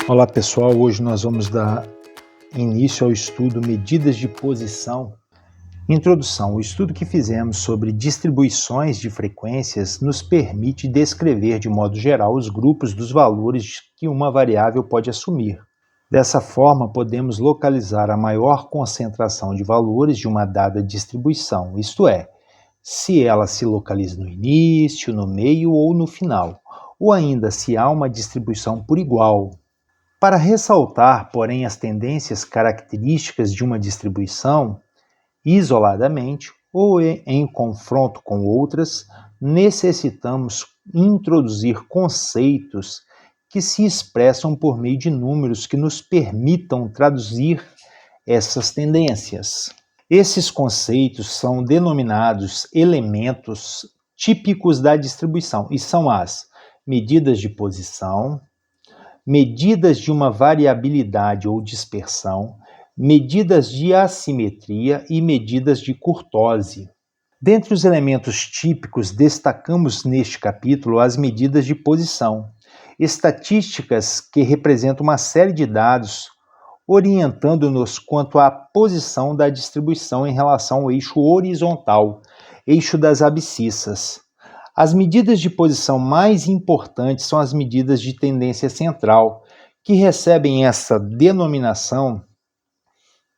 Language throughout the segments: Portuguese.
Olá pessoal, hoje nós vamos dar início ao estudo Medidas de Posição. Introdução: o estudo que fizemos sobre distribuições de frequências nos permite descrever de modo geral os grupos dos valores que uma variável pode assumir. Dessa forma, podemos localizar a maior concentração de valores de uma dada distribuição, isto é, se ela se localiza no início, no meio ou no final, ou ainda se há uma distribuição por igual. Para ressaltar, porém, as tendências características de uma distribuição, isoladamente ou em confronto com outras, necessitamos introduzir conceitos que se expressam por meio de números que nos permitam traduzir essas tendências. Esses conceitos são denominados elementos típicos da distribuição e são as medidas de posição, medidas de uma variabilidade ou dispersão, medidas de assimetria e medidas de curtose. Dentre os elementos típicos, destacamos neste capítulo as medidas de posição, estatísticas que representam uma série de dados orientando-nos quanto à posição da distribuição em relação ao eixo horizontal, eixo das abscissas. As medidas de posição mais importantes são as medidas de tendência central, que recebem essa denominação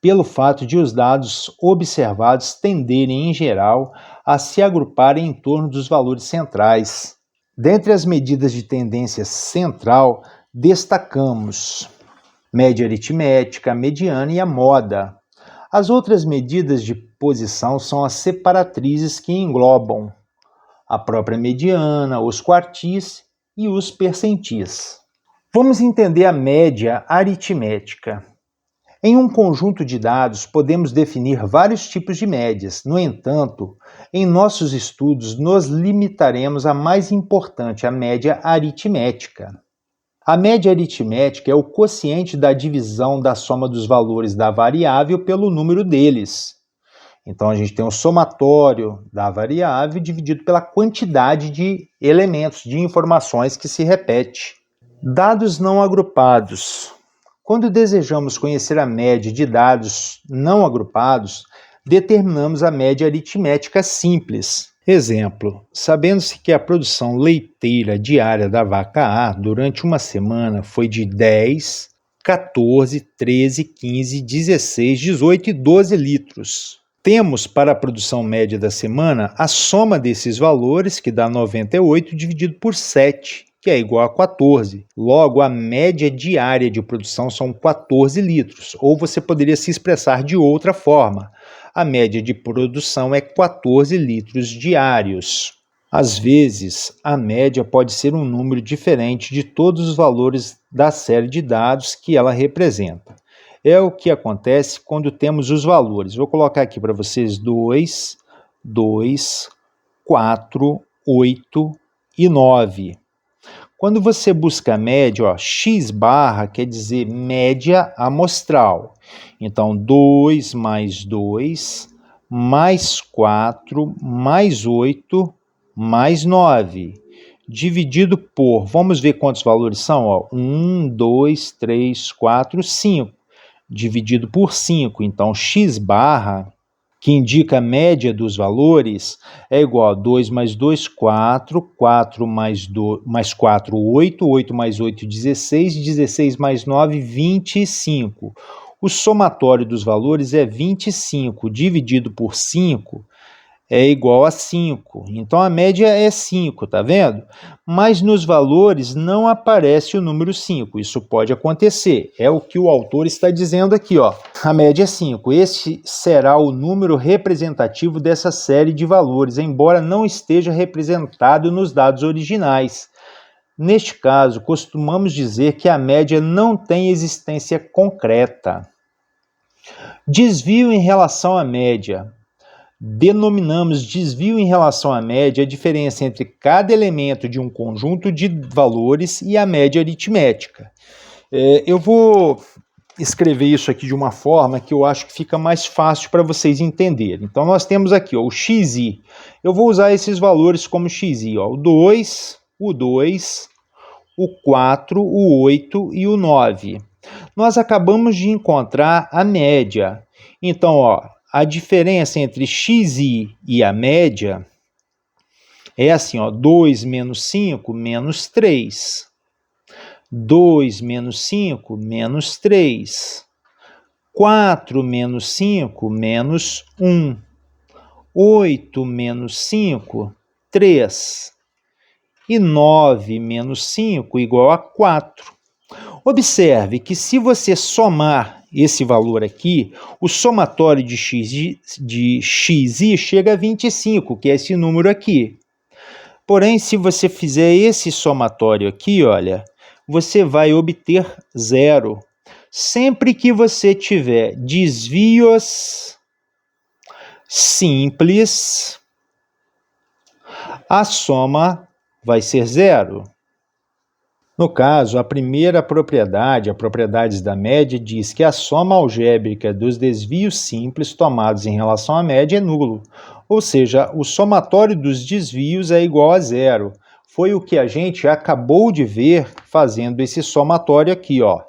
pelo fato de os dados observados tenderem, em geral, a se agruparem em torno dos valores centrais. Dentre as medidas de tendência central, destacamos média aritmética, a mediana e a moda. As outras medidas de posição são as separatrizes, que englobam a própria mediana, os quartis e os percentis. Vamos entender a média aritmética. Em um conjunto de dados, podemos definir vários tipos de médias. No entanto, em nossos estudos, nos limitaremos à mais importante, a média aritmética. A média aritmética é o quociente da divisão da soma dos valores da variável pelo número deles. Então, a gente tem o somatório da variável dividido pela quantidade de elementos, de informações que se repete. Dados não agrupados. Quando desejamos conhecer a média de dados não agrupados, determinamos a média aritmética simples. Exemplo: sabendo-se que a produção leiteira diária da vaca A durante uma semana foi de 10, 14, 13, 15, 16, 18 e 12 litros. Temos para a produção média da semana a soma desses valores, que dá 98, dividido por 7, que é igual a 14. Logo, a média diária de produção são 14 litros, ou você poderia se expressar de outra forma. A média de produção é 14 litros diários. Às vezes, a média pode ser um número diferente de todos os valores da série de dados que ela representa. É o que acontece quando temos os valores. Vou colocar aqui para vocês 2, 2, 4, 8 e 9. Quando você busca a média, x barra quer dizer média amostral. Então, 2 mais 2, mais 4, mais 8, mais 9. Dividido por, vamos ver quantos valores são? 1, 2, 3, 4, 5. Dividido por 5. Então, x barra, que indica a média dos valores, é igual a 2 mais 2, 4, 4 mais 4, 8, 8 mais 8, 16, 16 mais 9, 25. O somatório dos valores é 25, dividido por 5 é igual a 5. Então, a média é 5, tá vendo? Mas nos valores não aparece o número 5. Isso pode acontecer. É o que o autor está dizendo aqui, ó. A média é 5. Este será o número representativo dessa série de valores, embora não esteja representado nos dados originais. Neste caso, costumamos dizer que a média não tem existência concreta. Desvio em relação à média. Denominamos desvio em relação à média a diferença entre cada elemento de um conjunto de valores e a média aritmética. Eu vou escrever isso aqui de uma forma que eu acho que fica mais fácil para vocês entenderem. Então, nós temos aqui o xi. Eu vou usar esses valores como xi, o 2, o 4, o 8 e o 9. Nós acabamos de encontrar a média. Então, ó, a diferença entre xi e a média é assim, ó, 2 menos 5 menos 3. 2 menos 5 menos 3. 4 menos 5 menos 1. 8 menos 5, 3. E 9 menos 5 igual a 4. Observe que se você somar esse valor aqui, o somatório de xi chega a 25, que é esse número aqui. Porém, se você fizer esse somatório aqui, olha, você vai obter 0. Sempre que você tiver desvios simples, a soma vai ser 0. No caso, a primeira propriedade, a propriedade da média, diz que a soma algébrica dos desvios simples tomados em relação à média é nulo. Ou seja, o somatório dos desvios é igual a 0. Foi o que a gente acabou de ver fazendo esse somatório aqui, ó.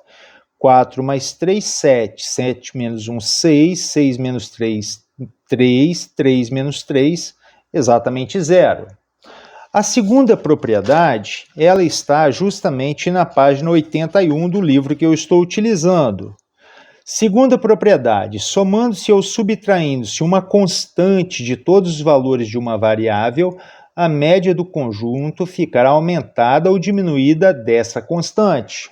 4 mais 3, 7. 7 menos 1, 6. 6 menos 3, 3. 3 menos 3, exatamente 0. A segunda propriedade, ela está justamente na página 81 do livro que eu estou utilizando. Segunda propriedade, somando-se ou subtraindo-se uma constante de todos os valores de uma variável, a média do conjunto ficará aumentada ou diminuída dessa constante.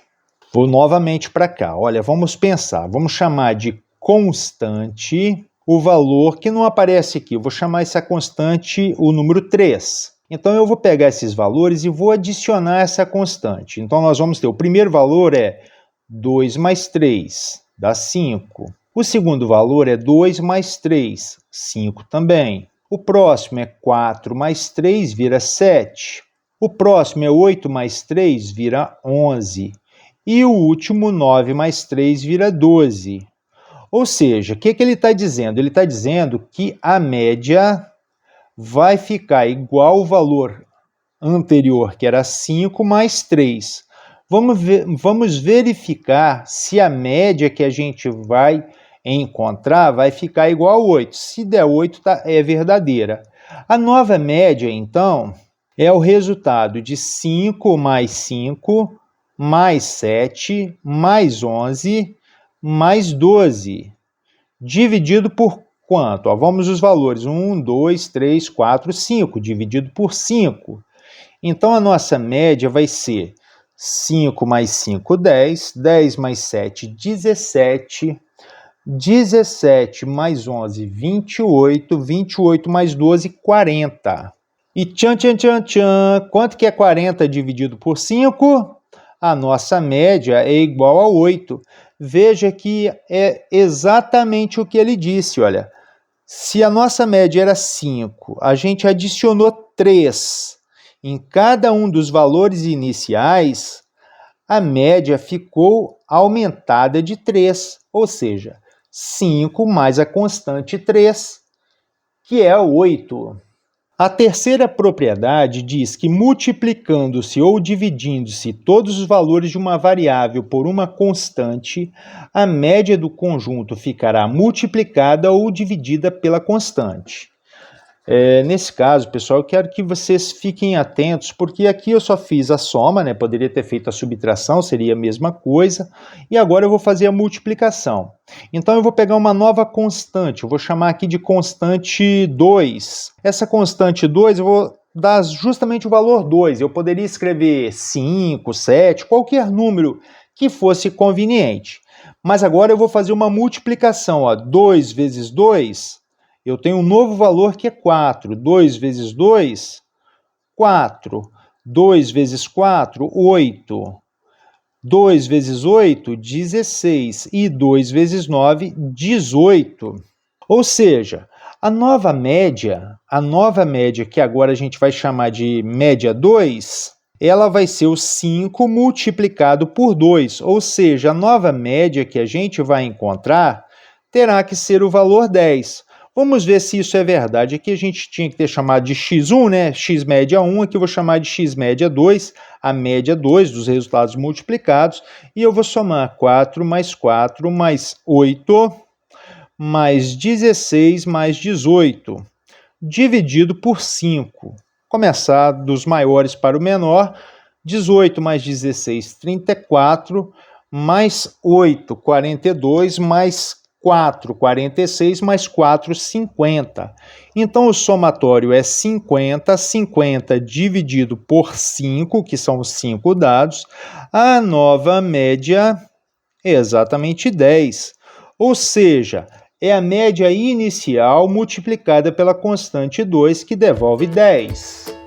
Vou novamente para cá. Olha, vamos pensar. Vamos chamar de constante o valor que não aparece aqui. Eu vou chamar essa constante o número 3. Então, eu vou pegar esses valores e vou adicionar essa constante. Então, nós vamos ter o primeiro valor é 2 mais 3, dá 5. O segundo valor é 2 mais 3, 5 também. O próximo é 4 mais 3, vira 7. O próximo é 8 mais 3, vira 11. E o último, 9 mais 3, vira 12. Ou seja, o que ele está dizendo? Ele está dizendo que a média vai ficar igual ao valor anterior, que era 5 mais 3. Vamos verificar se a média que a gente vai encontrar vai ficar igual a 8. Se der 8, é verdadeira. A nova média, então, é o resultado de 5 mais 5, mais 7, mais 11, mais 12, dividido por quanto? Vamos os valores, 1, 2, 3, 4, 5, dividido por 5. Então, a nossa média vai ser 5 mais 5, 10, 10 mais 7, 17, 17 mais 11, 28, 28 mais 12, 40. E tchan, tchan, tchan, tchan, quanto que é 40 dividido por 5? A nossa média é igual a 8. Veja que é exatamente o que ele disse, olha. Se a nossa média era 5, a gente adicionou 3 em cada um dos valores iniciais, a média ficou aumentada de 3, ou seja, 5 mais a constante 3, que é 8. A terceira propriedade diz que multiplicando-se ou dividindo-se todos os valores de uma variável por uma constante, a média do conjunto ficará multiplicada ou dividida pela constante. Nesse caso, pessoal, eu quero que vocês fiquem atentos, porque aqui eu só fiz a soma, né? Poderia ter feito a subtração, seria a mesma coisa, e agora eu vou fazer a multiplicação. Então, eu vou pegar uma nova constante, eu vou chamar aqui de constante 2. Essa constante 2, eu vou dar justamente o valor 2. Eu poderia escrever 5, 7, qualquer número que fosse conveniente. Mas agora eu vou fazer uma multiplicação, ó, 2 vezes 2... eu tenho um novo valor que é 4. 2 vezes 2, 4. 2 vezes 4, 8. 2 vezes 8, 16. E 2 vezes 9, 18. Ou seja, a nova média que agora a gente vai chamar de média 2, ela vai ser o 5 multiplicado por 2. Ou seja, a nova média que a gente vai encontrar terá que ser o valor 10. Vamos ver se isso é verdade. Aqui a gente tinha que ter chamado de x1, né? X média 1, aqui eu vou chamar de x média 2, a média 2 dos resultados multiplicados, e eu vou somar 4 mais 8, mais 16 mais 18, dividido por 5. Começar dos maiores para o menor, 18 mais 16, 34, mais 8, 42, mais 4, 46, mais 4, 50. Então, o somatório é 50, 50 dividido por 5, que são os 5 dados. A nova média é exatamente 10. Ou seja, é a média inicial multiplicada pela constante 2, que devolve 10.